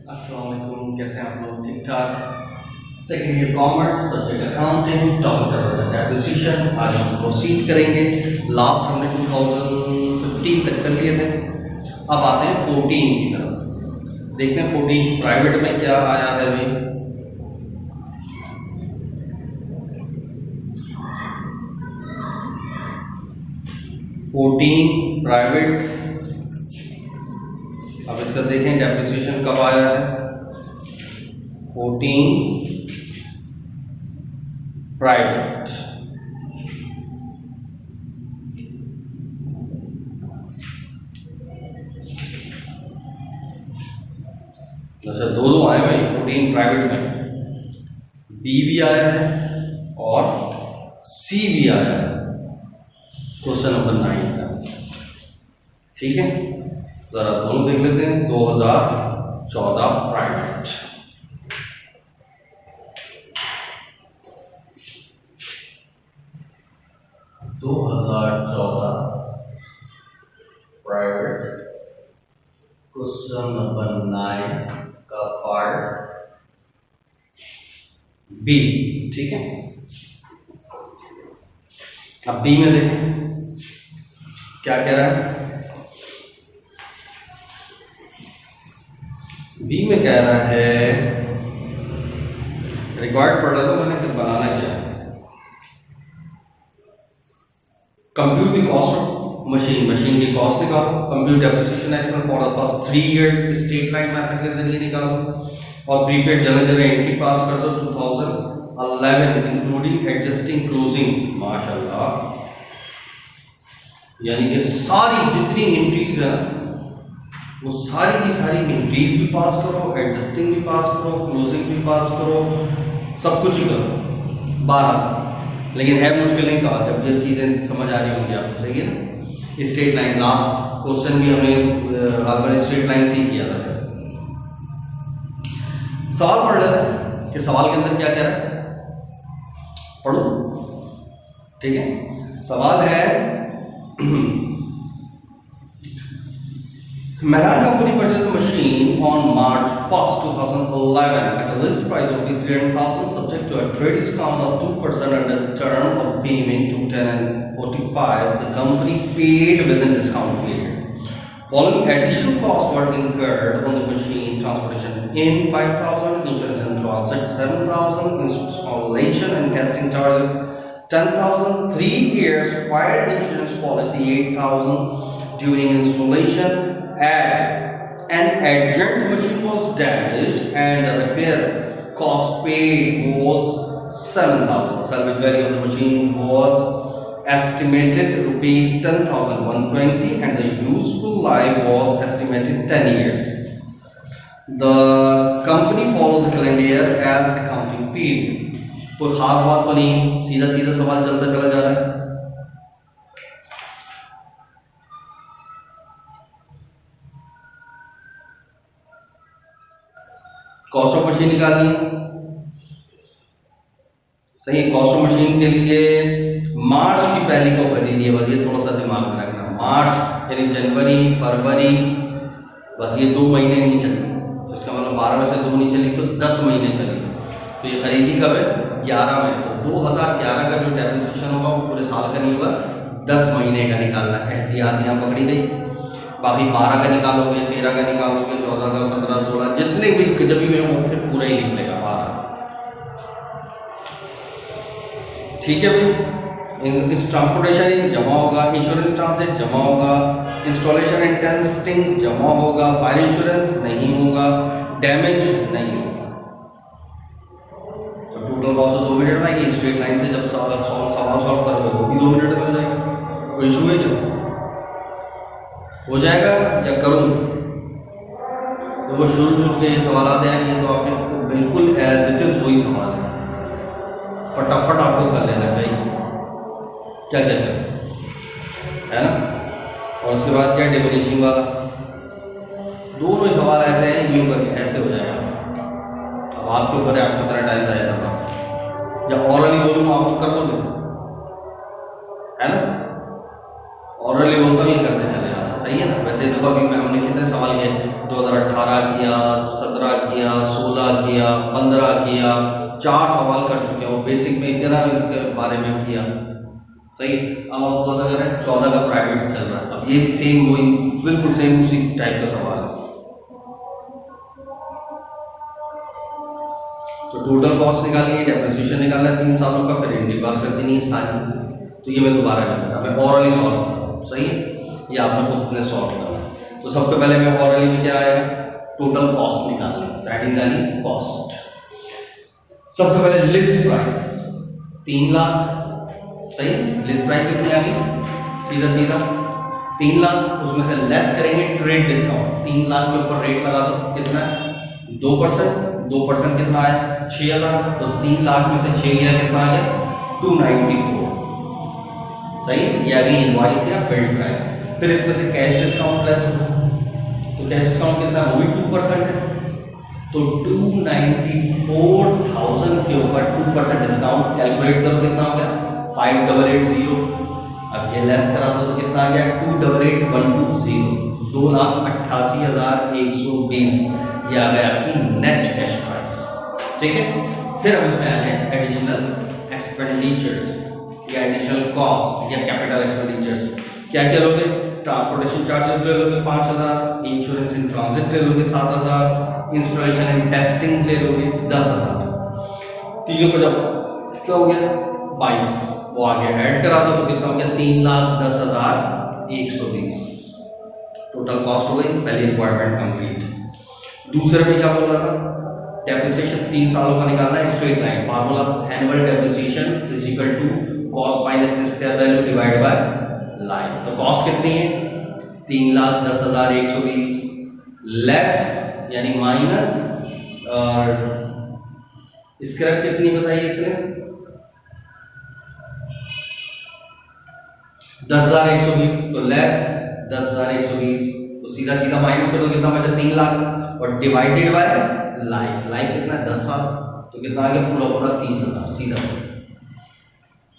अस्सलाम वालेकुम, कैसे हैं आप लोग? ठीक ठाक। Second year commerce, subject accounting, topic चल रहा है डेप्रिसिएशन। आज हम प्रोसीड करेंगे। लास्ट हमने 2015 तक कर लिए थे। अब आते हैं 14 की तरफ। देखते हैं 14 प्राइवेट में क्या आया है भाई। प्राइवेट, अब इसका देखें डेप्रिसिएशन कब आया है। 14 प्राइवेट, अच्छा दो आए भाई 14 प्राइवेट में, बी भी आया है और सी भी आया है क्वेश्चन नंबर 9 का। ठीक है, जरा दोनों देख लेते हैं। 2014 प्राइवेट, क्वेश्चन नंबर 9 का पार्ट बी। ठीक है, अब बी में देखें क्या कह रहा है। बी में कह रहा है, रिक्वायर्ड पढ़ रहा था मैंने, फिर बनाना क्या है। Compute the cost of machine, machine की कॉस्ट निकालो। Compute depreciation estimate for the first 3 years, straight line method के जरिए निकालो। और प्रीपेड जनरल एंट्री पास कर दो 2011 इंक्लूडिंग एडजस्टिंग क्लोजिंग। माशाल्लाह, यानी कि सारी जितनी एंट्रीज है वो सारी की सारी एंट्रीज भी पास करो, एडजस्टिंग भी पास करो, क्लोजिंग भी पास करो, सब कुछ ही करो। 12, लेकिन है मुश्किल नहीं सवाल, जब ये चीज़ें समझ आ रही होंगी आपको। सही है ना। स्ट्रेट लाइन, लास्ट क्वेश्चन भी हमने स्ट्रेट लाइन से ही किया था। सवाल पढ़ लेते हैं कि सवाल के अंदर क्या कह रहा है, पढ़ो। ठीक है, सवाल है Mehran company purchased a machine on March 1st, 2011 at a list price of ₹300,000 subject to a trade discount of 2% under the term of payment to 10 and 45. The company paid within discount period. Following additional costs were incurred on the machine: transportation in 5,000, insurance and transit 7,000, installation and testing charges 10,000, 3 years fire insurance policy 8,000. During installation, an adjunct machine was damaged and the repair cost paid was 7,000. Salvage value of the machine was estimated rupees 10,120 and the useful life was estimated 10 years. The company follows the calendar year as accounting period. कोई खास बात तो नहीं, सीधा सीधा सवाल चलता चला जा रहा है। कॉस्ट ऑफ मशीन निकालनी है। सही है, कॉस्ट ऑफ मशीन के लिए मार्च की पहली को खरीदी है, बस ये थोड़ा सा दिमाग में रखना। मार्च यानी जनवरी, फरवरी, बस ये 2 महीने नहीं चली, तो इसका मतलब 12 में से 2 नहीं चली तो 10 महीने चली। तो ये खरीदी कब है? 11 में। तो 2011 का जो डेप्रिसिएशन होगा वो पूरे साल का नहीं होगा, 10 महीने का निकालना। एहतियात यहाँ पकड़ी गई। बाकी 12 का निकालोगे, 13 का निकालोगे, 14 का, 15, 16, जितने भी जब भी हो फिर पूरा ही निकलेगा 12। ठीक है भाई। इस ट्रांसपोर्टेशन जमा होगा, इंश्योरेंस ट्रांसलेट जमा होगा, इंस्टॉलेशन एंड टेस्टिंग जमा होगा, फायर इंश्योरेंस नहीं होगा, डैमेज नहीं होगा। तो टोटल लॉस 2 मिनट में आएगी। स्ट्रेट लाइन से जब सवाल सॉल्व करोगे वो भी 2 मिनट में हो जाएगा। कोई इशू है क्या? हो जाएगा या करूँ? तो वो शुरू के ये सवाल आते हैं, ये तो आपने बिल्कुल एज इट इज वही सवाल है, फटाफट आपको कर लेना चाहिए। क्या कहते हैं, है ना। और उसके बाद क्या, डेफिनेशन वाला, दोनों ही सवाल ऐसे हैं, यूं करके ऐसे हो जाएगा। अब आपके ऊपर है, आपको कितना टाइम जाएगा। या ऑरली बोलूँ आप तो कर लोगे, है ना। ऑरली बोलता हूँ, ये करते चले जाना। सही है ना। वैसे देखो अभी हमने कितने सवाल किए, 2018 किया, 17 किया, 15 किया, 4 सवाल कर चुके हैं, वो बेसिक में इतना इसके बारे में किया, सही। अब आप कौन सा करें, 14 का प्राइवेट चल रहा है। अब ये भी सेम वही बिल्कुल सेम उसी टाइप का सवाल है। तो टोटल कॉस्ट निकालिए, डेप्रिसिएशन निकालना है 3 सालों का, फिर इंट्री पास कर देनी है सारी। तो ये मैं दोबारा नहीं करता, मैं ऑरली सॉल्व करता हूँ, सही है। ये आपने खुद ने सॉल्व करना है। तो सबसे पहले मैं ऑरली में क्या आएगा, टोटल कॉस्ट निकालनी, दैट इज यानी कॉस्ट। सबसे पहले लिस्ट प्राइस 3 लाख, सही। लिस्ट प्राइस कितनी आ गई, सीधा सीधा 3 लाख, उसमें से लेस करेंगे ट्रेड डिस्काउंट। 3 लाख के ऊपर रेट लगा दो, कितना है 2%, 2% कितना आया 6000, तो 3 लाख में से 6 गया, कितना आ गया 294, सही। ये आ गई इनवॉइस या बिल्ड प्राइस। फिर इसमें से कैश डिस्काउंट लेस होगा, तो कैश डिस्काउंट कितना है, वो भी 2% है, तो 294,000 के ऊपर 2% डिस्काउंट कैलकुलेट करो, कितना हो गया 5880। अब ये लेस करा दो तो कितना आ गया 288,120, 2,88,120। ये आ गया आपकी नेट कैश प्राइस, ठीक है। फिर अब इसमें आ गए एडिशनल एक्सपेंडिचर्स या एडिशनल कॉस्ट या कैपिटल एक्सपेंडिचर्स। क्या क्या लोगे, ट्रांसपोर्टेशन चार्जेस ले लोगे 5000, इंश्योरेंस इन ट्रांजिट ले लोगे 7000, इंस्टॉलेशन एंड टेस्टिंग ले लोगे 10,000। तीनों को जब क्या हो गया 22, वो आगे ऐड करा दो तो कितना हो गया 3,10,120। टोटल कॉस्ट हो गई, पहली रिक्वायरमेंट कंप्लीट। दूसरे में क्या बोल रहा था, डेप्रिसिएशन 3 सालों का निकालना है, straight line formula, annual depreciation is equal to cost minus square value divided by life. तो कॉस्ट कितनी है 3,10,120 लेस यानी माइनस, और स्क्रैप कितनी बताइए इसने 10,120, तो लेस 10,120, तो सीधा सीधा माइनस करो कितना बचा 3 लाख, और डिवाइडेड बाय लाइफ, लाइफ कितना है 10 साल, तो कितना आ गया पूरा पूरा 30,000 सीधा,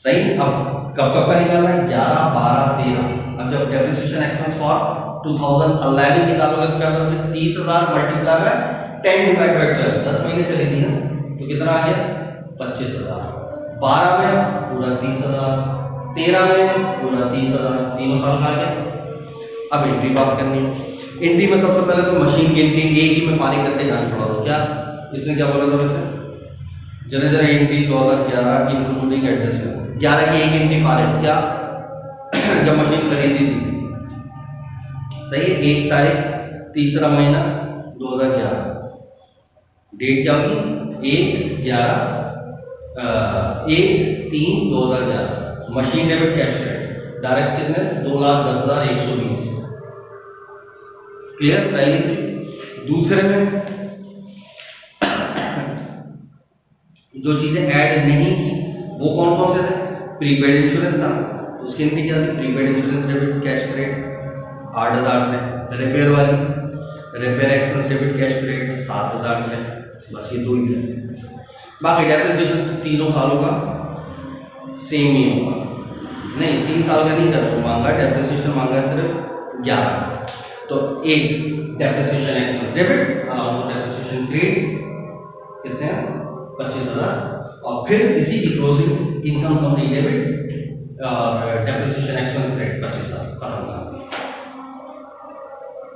सही। अब कब कब का निकालना है 11, 12, 13। अब जब डेप्रिसिएशन एक्सपेंस फॉर 2011 निकालोगे तो क्या करोगे 30,000 मल्टीप्लाई बाय 10 डिवाइड बाय 12, 10 महीने चली थी ना, तो कितना आ गया 25,000। 12 में पूरा 30,000, 13 में पूरा 30,000, तीनों साल का आ गया। अब एंट्री पास करनी है। एंट्री में सबसे पहले तो मशीन की एंट्री एक ही में फारिग करके जान छोड़ा दो। क्या इसने क्या बोला था वैसे, जरा जरा एंट्री 2011 इंक्लूडिंग एडजस्टमेंट, 11 की एक एंट्री फारिग, क्या जब मशीन खरीदी थी, सही है 1 तारीख 3रा महीना 2011, डेट क्या होगी 1/3/2011। Machine debit cash credit direct कितने 2,10,120, क्लियर पहली। दूसरे में जो चीजें ऐड नहीं की वो कौन कौन से थे, प्रीपेड इंश्योरेंस था, तो उसकी एंट्री क्या थी prepaid insurance debit cash credit 8,000 से, रिपेयर वाली repair expense debit cash credit 7,000 से, बस ये 2 ही थे। बाकी डेप्रिसिएशन तीनों सालों का सेम ही होगा, नहीं 3 साल का नहीं कर मांगा, डेप्रिसिएशन मांगा सिर्फ 11। तो एक डेप्रिसिएशन एक्सपेंस डेबिट और आल्सो डेप्रिसिएशन क्रेडिट कितने हैं 25,000, और फिर इसी की क्लोजिंग इनकम समरी डेबिट और डेप्रिसिएशन एक्सपेंस क्रेडिट 25,000 खत्म कर।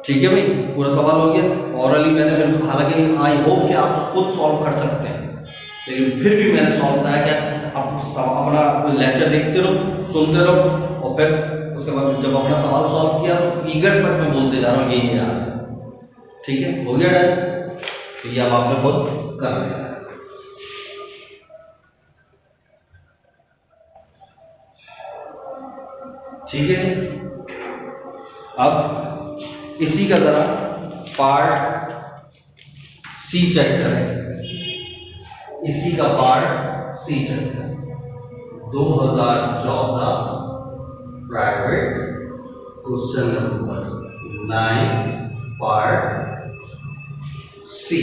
ठीक है भाई, पूरा सवाल हो गया। ऑरली मैंने हालांकि आई होप कि आप खुद सॉल्व कर सकते हैं, लेकिन फिर भी मैंने सॉल्व बताया कि आप अपना लेक्चर देखते रहो, सुनते रहो, और फिर उसके बाद जब अपना सवाल सॉल्व किया तो फिगर्स तक मैं बोलते जा रहा हूँ, यही याद है। ठीक है, हो गया डन, तो ये अब आपने खुद कर लिया। ठीक है, अब इसी का जरा पार्ट सी चेक करें, इसी का पार्ट सी चेक करें। 2014 private question number 9 part C,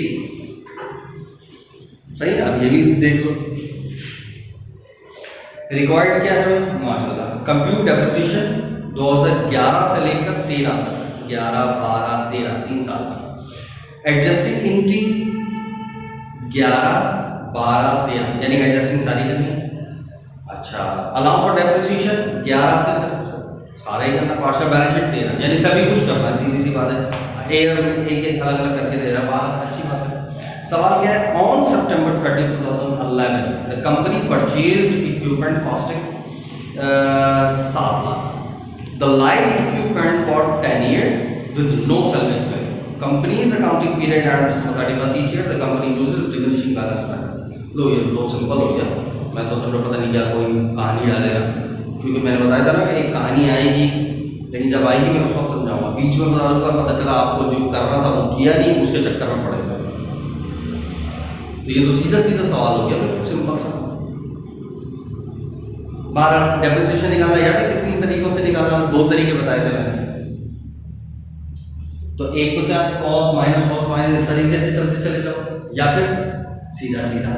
सही है। अब ये भी देख लो, रिक्वायर्ड क्या है माशाल्लाह, कंप्यूट डेप्रिसिएशन 2011 से लेकर 13 तक, 11, 12, 13 3 साल का। एडजस्टिंग एंट्री 11, 12, 13 यानी एडजस्टिंग सारी करनी है। अच्छा, अलाउ फॉर डेप्रिसिएशन 11 से सारा ही करना, पार्शियल बैलेंस शीट 13 यानी सभी कुछ करना है, सीधी सी बात है। एक एक अलग अलग करके दे रहा है, 12 अच्छी बात है। सवाल क्या है, on September 30, 2011 the company purchased equipment costing 7 lakh, the life equipment for 10 years with no salvage value. Company's accounting period and December 31st each year. The company uses diminishing balance method. लो ये तो सिंपल हो गया, मैं तो समझो पता नहीं क्या कोई कहानी डालेगा, क्योंकि मैंने बताया था ना कि एक कहानी आएगी, लेकिन जब आएगी मैं उस वक्त समझाऊंगा, बीच में बता दूंगा, पता चला आपको जो करना था वो किया नहीं, उसके चक्कर में पड़ेगा। तो ये तो सीधा सीधा सवाल हो गया, बिल्कुल सिंपल सा। 12 डेप्रिसिएशन निकालना याद है किस किन तरीकों से निकालना, 2 तरीके बताए थे मैंने। तो एक तो क्या, कॉस माइनस इस तरीके से चलते चले जाओ, या फिर सीधा सीधा,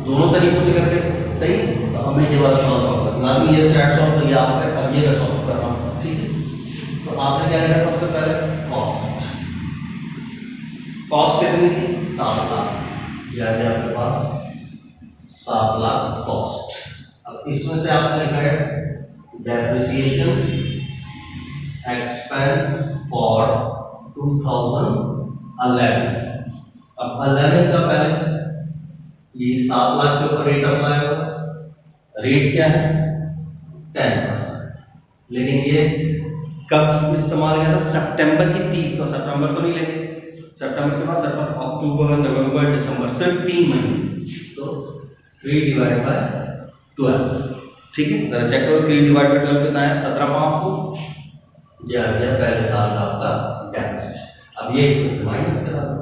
दोनों तरीकों से करके सही। तो हमें ये वाला सॉल्व करना, लाजमी ये चैट सॉल्व तो ये आपका, अब ये मैं सॉल्व कर रहा हूँ, ठीक है। तो आपने क्या लिखा सबसे पहले, कॉस्ट कितनी थी, 7 लाख, ये आ गया आपके पास 7 लाख कॉस्ट। अब इसमें से आपने लिखा है डेप्रिसिएशन एक्सपेंस फॉर 2011। अब 11 का पहले ये 7 लाख के ऊपर रेट अप्लाई होगा, रेट क्या है 10%, लेकिन ये कब इस्तेमाल किया था, सितंबर की 30, तो सितंबर तो नहीं लेंगे, सितंबर के बाद सितंबर, अक्टूबर, नवंबर, दिसंबर, सिर्फ 3 महीने, तो 3/12, ठीक है। जरा चेक करो 3/12 कितना है, 17,500, ये आ गया पहले साल का आपका डेप्रिसिएशन। अब ये इसमें से माइनस करा दो,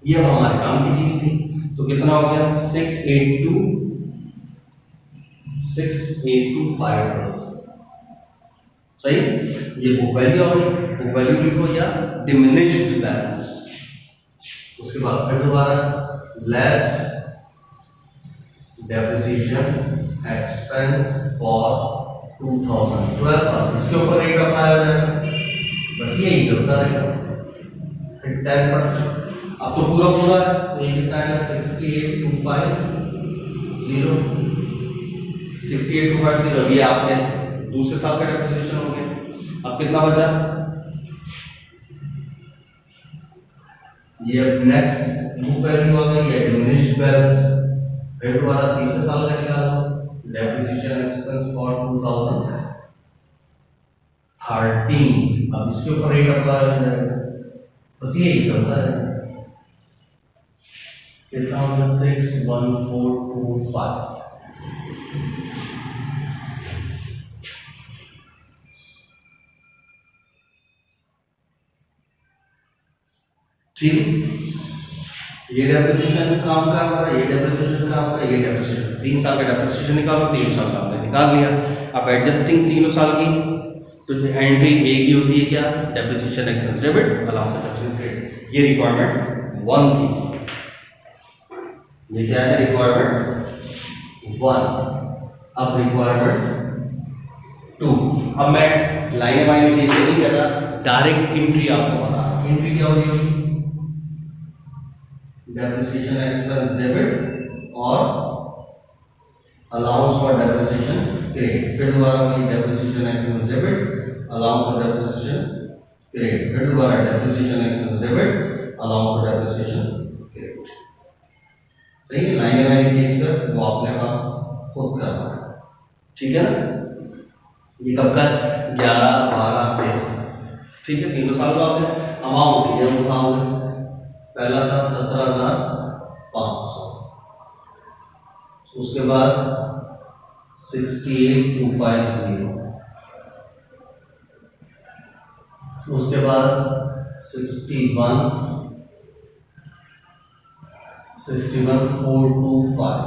ये हमारे काम की चीज थी, तो कितना हो गया 682,500, सही। ये बुक वैल्यू हो गई, बुक वैल्यू लिखो या डिमिनिश्ड बैलेंस। उसके बाद फिर दोबारा लेस डेप्रिसिएशन एक्सपेंस फॉर 2012, इसके ऊपर रेट अप्लाई हो जाएगा, बस यही चलता रहेगा। फिर 10%, अब तो पूरा पूरा है, तो ये कितना है 68,250, अभी आपने दूसरे साल का डेप्रिसिएशन हो गया। अब कितना बचा, ये नेक्स्ट बुक वैल्यू आ गई, ये डिमिनिश्ड बैलेंस, फिर दोबारा तीसरे साल का निकालो, डेप्रिसिएशन एक्सपेंस फॉर 2013, अब इसके ऊपर रेट अप्लाई हो जाएगा, बस यही चलता है। कितना हो गया 61425, ठीक है। ये डेप्रिसिएशन काम का हमारा, ये डेप्रिसिएशन काम का, ये डेप्रिसिएशन, 3 साल का डेप्रिसिएशन निकालो, 3 साल का हमने निकाल लिया। अब एडजस्टिंग तीनों साल की, तो एंट्री एक ही होती है क्या, depreciation expense debit, allowance for depreciation credit, ये रिक्वायरमेंट 1 थी। ये क्या है, रिक्वायरमेंट 1। अब रिक्वायरमेंट 2, अब मैं लाइन बाय लाइन जैसे नहीं कर रहा, डायरेक्ट एंट्री आपको बता रहा हूं। एंट्री क्या होगी, डेप्रिसिएशन एक्सपेंस डेबिट और अलाउंस फॉर डेप्रिसिएशन क्रेडिट, फिर दोबारा वही depreciation expense debit, allowance for depreciation credit, फिर दोबारा depreciation expense debit, allowance for depreciation credit, सही है। लाइन लाइन खींच कर वो आपने काम खुद करना है, ठीक है ना। ये कब का 11, 12, 13, ठीक है, तीनों साल का आपने अमाउंट ये उठाओगे, पहला था 17,500, उसके बाद 68,250, उसके बाद 61,425,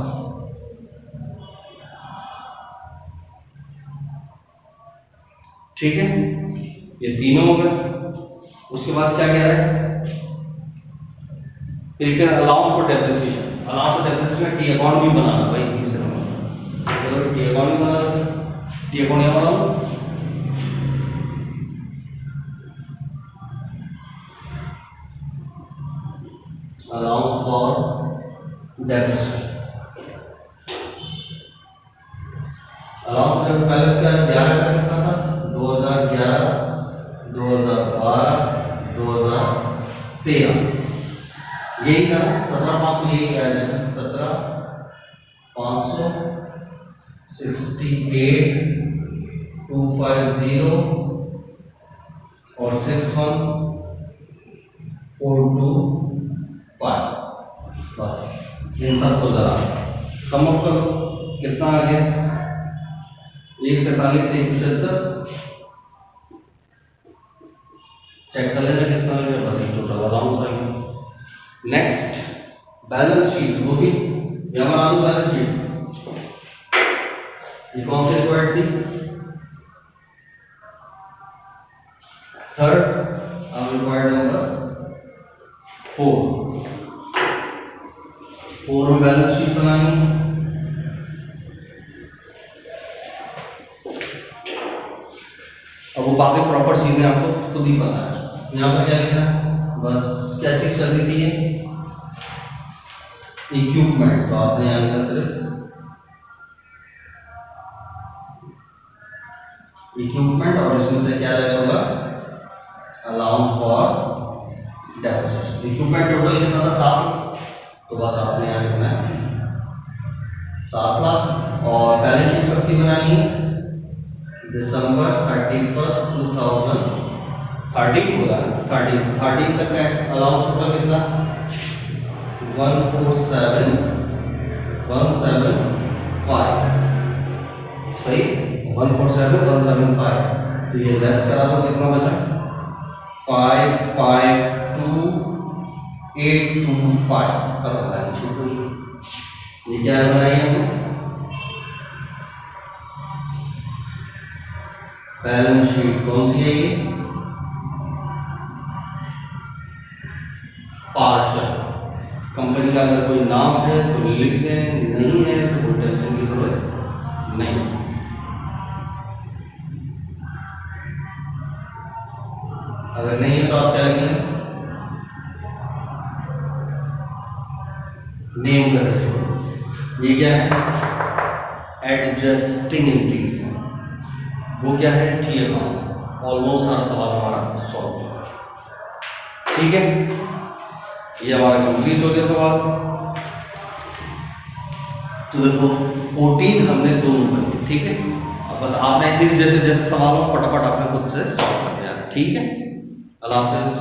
ठीक है, ये तीनों हो गए। उसके बाद क्या कह रहा है, फिर allowance for depreciation, allowance for depreciation T account भी बनाना भाई, तीसरे नंबर, चलो टी अकाउंट भी बना लो, टी अकाउंट यहाँ बना लो, अलाउंस फॉर डेफिसिट। अलाउंस का बैलेंस क्या 11 का कितना था 2011, 2012, 2013 यही था 17,500 यही किया जाएगा 17,500 68,250 और 61,425 बस इन सबको जरा सम ऑफ करो कितना आ गया 147 से 175 चेक कर लेना कितना आ गया बस टोटल अलाउंस आ गया। नेक्स्ट बैलेंस शीट वो भी यहाँ बना दो बैलेंस शीट ये कौन सी रिक्वायर्ड थी थर्ड अब रिक्वायर्ड नंबर 4 में बैलेंस शीट बनानी अब वो बाकी प्रॉपर चीजें आपको खुद ही पता है यहाँ पर क्या लिखना बस क्या चीज चल रही थी इक्विपमेंट तो आपने यहाँ लिखा सिर्फ इक्विपमेंट और इसमें से क्या लेस होगा allowance for deficit equipment total कितना था 7 तो बस आपने यहाँ लिखना है 7 लाख और बैलेंस शीट कब की बनानी है दिसंबर 31, 2013 बोला 13 तक का अलाउंस टोटल कितना 147,175 सही 147,175 तो ये लेस करा दो कितना बचा 552,825 करो बैलेंस शीट ये क्या बनाई हमने बैलेंस शीट कौन सी है ये पार्षद कंपनी का अगर कोई नाम है तो लिख दें नहीं है तो कोई टेंशन की जरूरत नहीं अगर नहीं है तो आप क्या लिखें नेम करके छोड़ो ये क्या है एडजस्टिंग एंट्रीज है वो क्या है टी अकाउंट ऑलमोस्ट सारा सवाल हमारा सॉल्व हो ठीक है ये हमारा कंप्लीट हो गया सवाल तो देखो 14 हमने दोनों कर दिए ठीक है अब बस आपने इस जैसे जैसे सवाल हो फटाफट आपने खुद से सॉल्व कर दिया ठीक है अल्लाह हाफिज़।